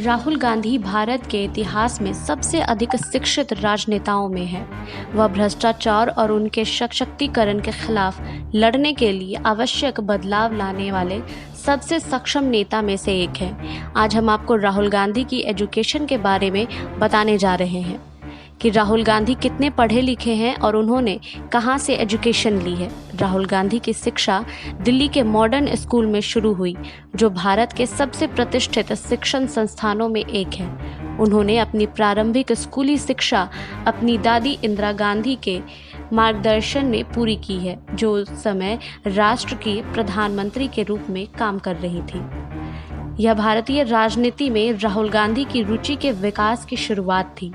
राहुल गांधी भारत के इतिहास में सबसे अधिक शिक्षित राजनेताओं में है। वह भ्रष्टाचार और उनके सशक्तिकरण के खिलाफ लड़ने के लिए आवश्यक बदलाव लाने वाले सबसे सक्षम नेता में से एक है। आज हम आपको राहुल गांधी की एजुकेशन के बारे में बताने जा रहे हैं कि राहुल गांधी कितने पढ़े लिखे हैं और उन्होंने कहां से एजुकेशन ली है। राहुल गांधी की शिक्षा दिल्ली के मॉडर्न स्कूल में शुरू हुई, जो भारत के सबसे प्रतिष्ठित शिक्षण संस्थानों में एक है। उन्होंने अपनी प्रारंभिक स्कूली शिक्षा अपनी दादी इंदिरा गांधी के मार्गदर्शन में पूरी की है, जो उस समय राष्ट्र की प्रधानमंत्री के रूप में काम कर रही थी। यह भारतीय राजनीति में राहुल गांधी की रुचि के विकास की शुरुआत थी।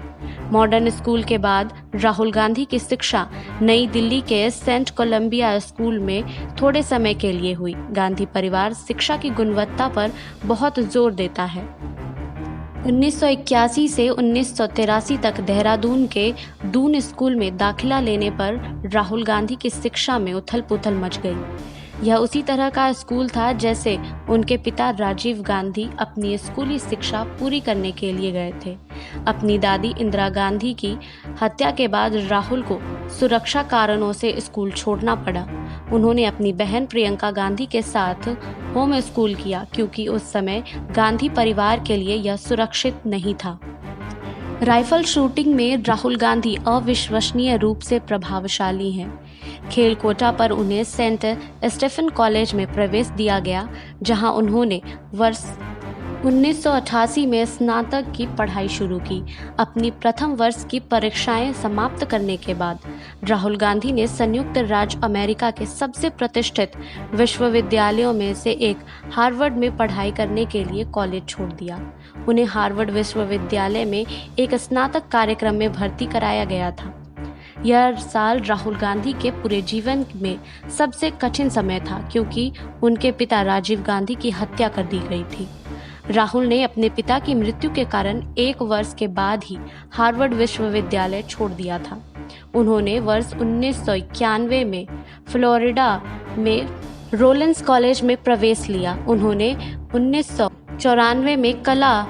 मॉडर्न स्कूल के बाद राहुल गांधी की शिक्षा नई दिल्ली के सेंट कोलंबिया स्कूल में थोड़े समय के लिए हुई। गांधी परिवार शिक्षा की गुणवत्ता पर बहुत जोर देता है। 1981 से 1983 तक देहरादून के दून स्कूल में दाखिला लेने पर राहुल गांधी की शिक्षा में उथल-पुथल मच गई। यह उसी तरह का स्कूल था जैसे उनके पिता राजीव गांधी अपनी स्कूली शिक्षा पूरी करने के लिए गए थे। अपनी दादी इंदिरा गांधी की हत्या के बाद राहुल को सुरक्षा कारणों से स्कूल छोड़ना पड़ा। उन्होंने अपनी बहन प्रियंका गांधी के साथ होम स्कूल किया, क्योंकि उस समय गांधी परिवार के लिए यह सुरक्षित नहीं था। राइफल शूटिंग में राहुल गांधी अविश्वसनीय रूप से प्रभावशाली हैं। खेल कोटा पर उन्हें सेंट स्टीफन कॉलेज में प्रवेश दिया गया, जहां उन्होंने वर्ष 1988 में स्नातक की पढ़ाई शुरू की। अपनी प्रथम वर्ष की परीक्षाएं समाप्त करने के बाद राहुल गांधी ने संयुक्त राज्य अमेरिका के सबसे प्रतिष्ठित विश्वविद्यालयों में से एक हार्वर्ड में पढ़ाई करने के लिए कॉलेज छोड़ दिया। उन्हें हार्वर्ड विश्वविद्यालय में एक स्नातक कार्यक्रम में भर्ती कराया गया था। यह साल राहुल गांधी के पूरे जीवन में सबसे कठिन समय था, क्योंकि उनके पिता राजीव गांधी की हत्या कर दी गई थी। राहुल ने अपने पिता की मृत्यु के कारण एक वर्ष के बाद ही हार्वर्ड विश्वविद्यालय छोड़ दिया था। उन्होंने वर्ष 1991 में फ्लोरिडा में रोलिंस कॉलेज में प्रवेश लिया। उन्होंने 1994 में कला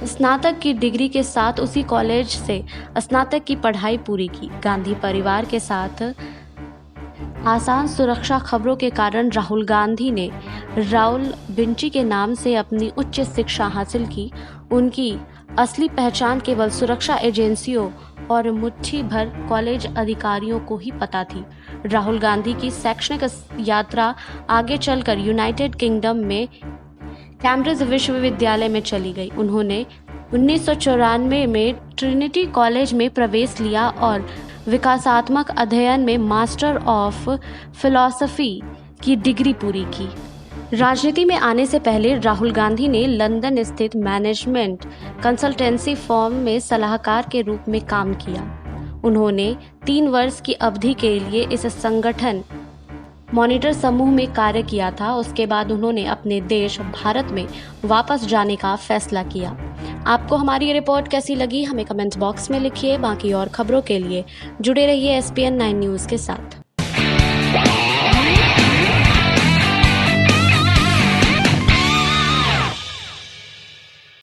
स्नातक की डिग्री के साथ उसी कॉलेज से स्नातक की पढ़ाई पूरी की। गांधी परिवार के साथ आसान सुरक्षा खबरों के कारण राहुल गांधी ने राउल बिंची के नाम से अपनी उच्च शिक्षा हासिल की। उनकी असली पहचान केवल सुरक्षा एजेंसियों और मुट्ठी भर कॉलेज अधिकारियों को ही पता थी। राहुल गांधी की शैक्षणिक यात्रा आगे चलकर यूनाइटेड किंगडम में कैम्ब्रिज विश्वविद्यालय में चली गई। उन्होंने 1994 में ट्रिनिटी कॉलेज में प्रवेश लिया और विकासात्मक अध्ययन में मास्टर ऑफ फिलॉसफी की डिग्री पूरी की। राजनीति में आने से पहले राहुल गांधी ने लंदन स्थित मैनेजमेंट कंसल्टेंसी फर्म में सलाहकार के रूप में काम किया। उन्होंने 3 वर्ष की अवधि के लिए इस संगठन मॉनिटर समूह में कार्य किया था। उसके बाद उन्होंने अपने देश भारत में वापस जाने का फैसला किया। आपको हमारी ये रिपोर्ट कैसी लगी, हमें कमेंट बॉक्स में लिखिए। बाकी और खबरों के लिए जुड़े रहिए SPN 9 न्यूज़ के साथ।